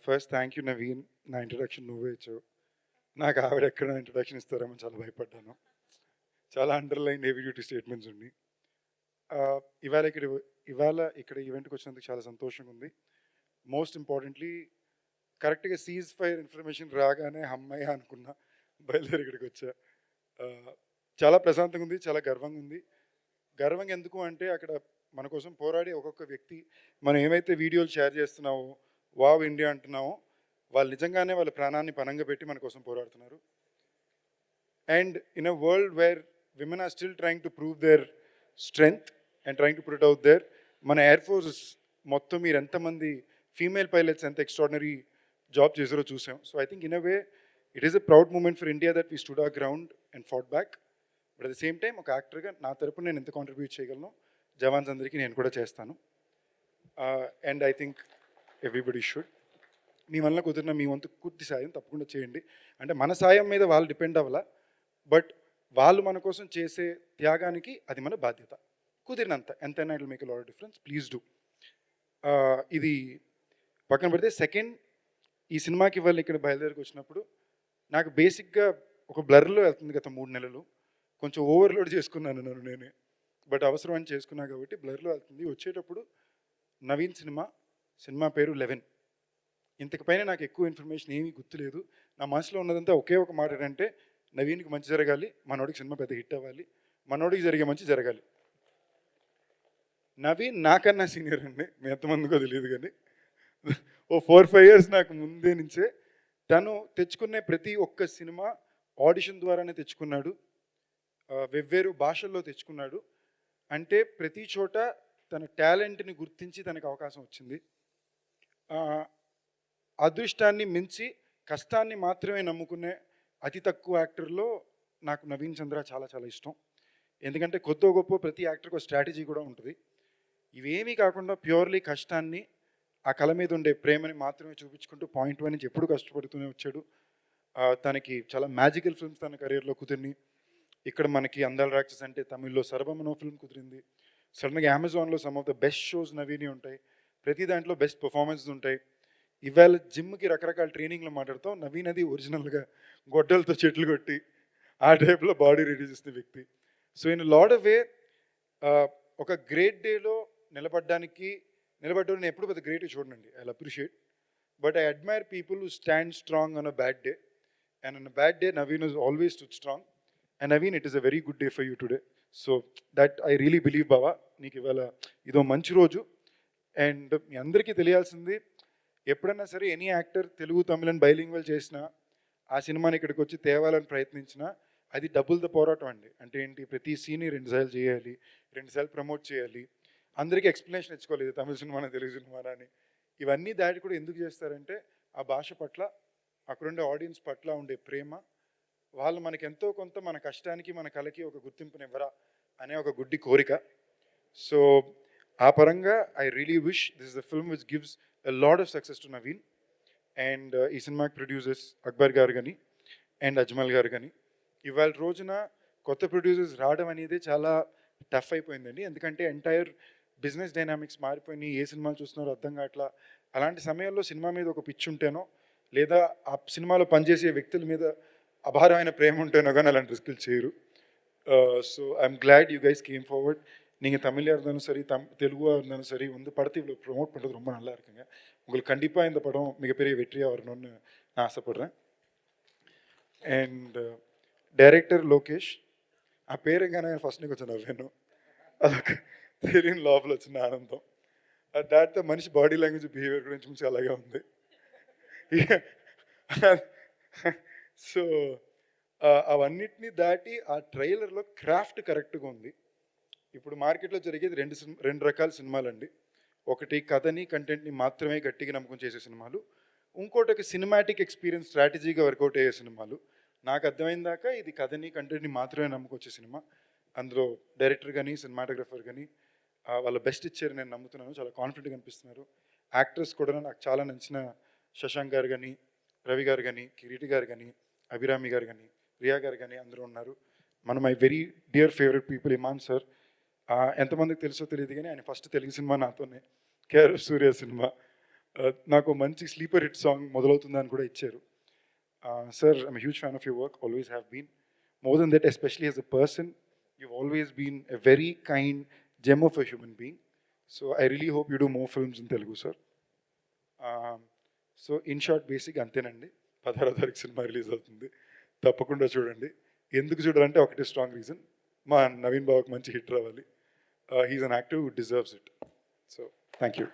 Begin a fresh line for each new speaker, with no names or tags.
First thank you Naveen. నా introduction నువ్వే ఇచ్చావు. నాకు ఆవిడ ఎక్కడ ఇంట్రొడక్షన్ ఇస్తారేమో చాలా భయపడ్డాను. చాలా అండర్లైన్ హెవీ డ్యూటీ స్టేట్మెంట్స్ ఉన్నాయి. ఆహ్, ఇవాళ ఇక్కడ ఇవాళ ఇక్కడ ఈవెంట్‌కి వచ్చినందుకు చాలా సంతోషంగా ఉంది. మోస్ట్ ఇంపార్టెంట్‌లీ కరెక్ట్‌గా సీజ్ ఫైర్ ఇన్ఫర్మేషన్ రాగానే హమ్మయ్య! అనుకున్నా. బయలుదేరి ఇక్కడికొచ్చా. ఆహ్, చాలా ప్రశాంతంగా ఉంది. చాలా గర్వంగా ఉంది. గర్వంగా ఎందుకు అంటే అక్కడ మన కోసం పోరాడే ఒక్కొక్క వ్యక్తి మనం ఏమైతే వీడియోలు షేర్ చేస్తున్నామో, వావ్ ఇండియా అంటున్నామో, వాళ్ళు నిజంగానే వాళ్ళ ప్రాణాన్ని పణంగా పెట్టి మన కోసం పోరాడుతున్నారు. And in a world where women are still trying to prove their strength and trying to put it out there, మన ఎయిర్ ఫోర్స్ మొత్తం మీరు ఎంతమంది ఫీమేల్ పైలట్స్ ఎంత ఎక్స్ట్రాడినరీ జాబ్ చేసారో చూసాం. So I think in a way it is a proud moment for India that we stood our ground and fought back. But at the same time ఒక యాక్టర్గా నా తరపున నేను ఎంత కాంట్రిబ్యూట్ చేయగలను జవాన్స్ అందరికీ నేను కూడా చేస్తాను. And I think everybody should. మీ వల్ల కుదిరిన మీ వంతు పూర్తి సాయం తప్పకుండా చేయండి. అంటే మన సాయం మీద వాళ్ళు డిపెండ్ అవ్వాల, బట్ వాళ్ళు మన కోసం చేసే త్యాగానికి అది మన బాధ్యత. కుదిరినంత ఎంతైనా it will make a lot of difference. Please do. ఇది పక్కన పెడితే సెకండ్, ఈ సినిమాకి వాళ్ళు ఇక్కడ బయలుదేరికి వచ్చినప్పుడు నాకు బేసిక్గా ఒక బ్లర్లో వెళ్తుంది గత 3 నెలలు. కొంచెం ఓవర్లోడ్ చేసుకున్నాను నన్ను నేనే, బట్ అవసరం అని చేసుకున్నా కాబట్టి బ్లర్లో వెళ్తుంది. వచ్చేటప్పుడు నవీన్ సినిమా పేరు 11. ఇంతకు పైన నాకు ఎక్కువ ఇన్ఫర్మేషన్ ఏమీ గుర్తులేదు. నా మనసులో ఉన్నదంతా ఒకే ఒక మాట ఏంటంటే, నవీన్‌కి మంచి జరగాలి, మనోడికి సినిమా పెద్ద హిట్ అవ్వాలి, మనోడికి జరిగే మంచి జరగాలి. నవీన్ నాకన్నా సీనియర్ అండి. మీ ఎంతమందికో తెలియదు కానీ ఓ 4-5 ఇయర్స్ నాకు ముందే నుంచే తను తెచ్చుకునే ప్రతి ఒక్క సినిమా ఆడిషన్ ద్వారానే తెచ్చుకున్నాడు. వెవ్వేరు భాషల్లో తెచ్చుకున్నాడు. అంటే ప్రతి చోట తన టాలెంట్‌ని గుర్తించి తనకు అవకాశం వచ్చింది. అదృష్టాన్ని మించి కష్టాన్ని మాత్రమే నమ్ముకునే అతి తక్కువ యాక్టర్లో నాకు నవీన్ చంద్ర చాలా చాలా ఇష్టం. ఎందుకంటే కొద్దో గొప్పో ప్రతి యాక్టర్కి ఒక స్ట్రాటజీ కూడా ఉంటుంది. ఇవేమీ కాకుండా ప్యూర్లీ కష్టాన్ని, ఆ కళ మీద ఉండే ప్రేమని మాత్రమే చూపించుకుంటూ పాయింట్ వన్ నుంచి ఎప్పుడు కష్టపడుతూనే వచ్చాడు. తనకి చాలా మ్యాజికల్ ఫిల్మ్స్ తన కెరీర్లో కుదిరినాయి. ఇక్కడ మనకి అందాల రాక్షస్ అంటే తమిళ్లో సర్వమనో ఫిల్మ్ కుదిరింది. సడన్గా అమెజాన్లో some of the best shows నవీని ఉంటాయి. ప్రతి దాంట్లో బెస్ట్ పర్ఫార్మెన్సెస్ ఉంటాయి. ఇవాళ జిమ్కి రకరకాల ట్రైనింగ్లో మాట్లాడతాం. నవీన్ అది ఒరిజినల్గా గొడ్డలతో చెట్లు కొట్టి ఆ టైప్లో బాడీ రెడీ చేసిన వ్యక్తి. So in lot of way ఒక గ్రేట్ డేలో నిలబడ్డాను నేను ఎప్పుడు పెద్ద గ్రేట్ చూడనండి. I appreciate, but I admire people who stand strong on a bad day. And on a bad day Naveen is always stood strong. And Naveen, it is a very good day for you today. So that I really believe బావా, నీకు ఇవాళ ఇదో మంచి రోజు. And మీ అందరికీ తెలియాల్సింది, ఎప్పుడైనా సరే any actor Telugu తమిళని bilingual చేసినా, ఆ సినిమాని ఇక్కడికి వచ్చి తేవాలని ప్రయత్నించినా అది డబుల్ ద పోరాటం అండి. అంటే ఏంటి, ప్రతి సీన్ని 2 సార్లు చేయాలి, 2 సార్లు ప్రమోట్ చేయాలి, అందరికీ ఎక్స్ప్లెనేషన్ ఇచ్చుకోవాలి, ఇది తమిళ సినిమానా తెలుగు సినిమానా అని. ఇవన్నీ దాటి కూడా ఎందుకు చేస్తారంటే ఆ భాష పట్ల, అక్కడుండే ఆడియన్స్ పట్ల ఉండే ప్రేమ, వాళ్ళు మనకి ఎంతో కొంత మన కష్టానికి మన కళకి ఒక గుర్తింపునివ్వరా అనే ఒక గుడ్డి కోరిక. సో ఆ పరంగా I really wish this is the film which gives a lot of success to Naveen. And ఈ సినిమాకి ప్రొడ్యూసర్స్ అక్బర్ గారు కానీ అండ్ అజ్మల్ గారు కానీ, ఇవాళ రోజున కొత్త ప్రొడ్యూసర్స్ రావడం అనేది చాలా టఫ్ అయిపోయిందండి. ఎందుకంటే ఎంటైర్ బిజినెస్ డైనామిక్స్ మారిపోయినాయి. ఏ సినిమాలు చూస్తున్నారో అర్థం కావట్లా. అలాంటి సమయంలో సినిమా మీద ఒక పిచ్చి ఉంటేనో, లేదా ఆ సినిమాలో పనిచేసే వ్యక్తుల మీద అపారమైన ప్రేమ ఉంటేనో కానీ అలాంటి రిస్కులు చేయరు. So I'm glad you guys came forward. நீங்கள் தமிழாக இருந்தாலும் சரி, தெலுங்காக இருந்தாலும் சரி, வந்து படத்தை இவ்வளோ ப்ரொமோட் பண்ணுறது ரொம்ப நல்லா இருக்குங்க. உங்களுக்கு கண்டிப்பாக இந்த படம் மிகப்பெரிய வெற்றியாக வரணும்னு நான் ஆசைப்பட்றேன். అండ్ డైరెక్టర్ లోకేష్, ఆ పేరుగానే ఫస్ట్ కొంచెం నవ్వాను. అదొక తెలియని లోపల వచ్చిన ఆనందం. అది దాటితే మనిషి బాడీ లాంగ్వేజ్ బిహేవియర్ గురించి మంచి అలాగే ఉంది. సో అవన్నిటిని దాటి ఆ ట్రైలర్లో క్రాఫ్ట్ కరెక్ట్గా ఉంది. ఇప్పుడు మార్కెట్లో జరిగేది రెండు రకాల సినిమాలండి. ఒకటి కథని కంటెంట్ని మాత్రమే గట్టిగా నమ్మకం చేసే సినిమాలు, ఇంకోటి ఒక సినిమాటిక్ ఎక్స్పీరియన్స్ స్ట్రాటజీగా వర్కౌట్ అయ్యే సినిమాలు. నాకు అర్థమైన దాకా ఇది కథని కంటెంట్ని మాత్రమే నమ్ముకొచ్చే సినిమా. అందులో డైరెక్టర్ కానీ సినిమాటోగ్రఫర్ కానీ వాళ్ళ బెస్ట్ ఇచ్చారు నేను నమ్ముతున్నాను. చాలా కాన్ఫిడెంట్గా అనిపిస్తున్నారు. యాక్టర్స్ కూడా నాకు చాలా నచ్చిన శశాంక్ గారు కానీ, రవి గారు కానీ, కిరీటి గారు కానీ, అభిరామి గారు కానీ, రియా గారు కానీ అందరూ ఉన్నారు. My very dear favourite people ఇమాన్ సార్. ఎంతమందికి తెలుసో తెలియదు కానీ ఆయన ఫస్ట్ తెలుగు సినిమా నాతోనే, కేఆర్ఎఫ్ సూర్య సినిమా. నాకు మంచి స్లీపర్ హిట్ సాంగ్ మొదలవుతుందని కూడా ఇచ్చారు. Sir, I'm huge fan of your work, always have been. More than that, especially as a person, you've always been a very kind gem of a human being. So I really hope you do more films in Telugu, sir. So in short basic అంతేనండి. 16వ తారీఖు cinema release అవుతుంది, తప్పకుండా చూడండి. ఎందుకు చూడాలంటే ఒకటే strong reason, మా నవీన్ బాబుకి మంచి హిట్ రావాలి. He is an actor who deserves it. So thank you.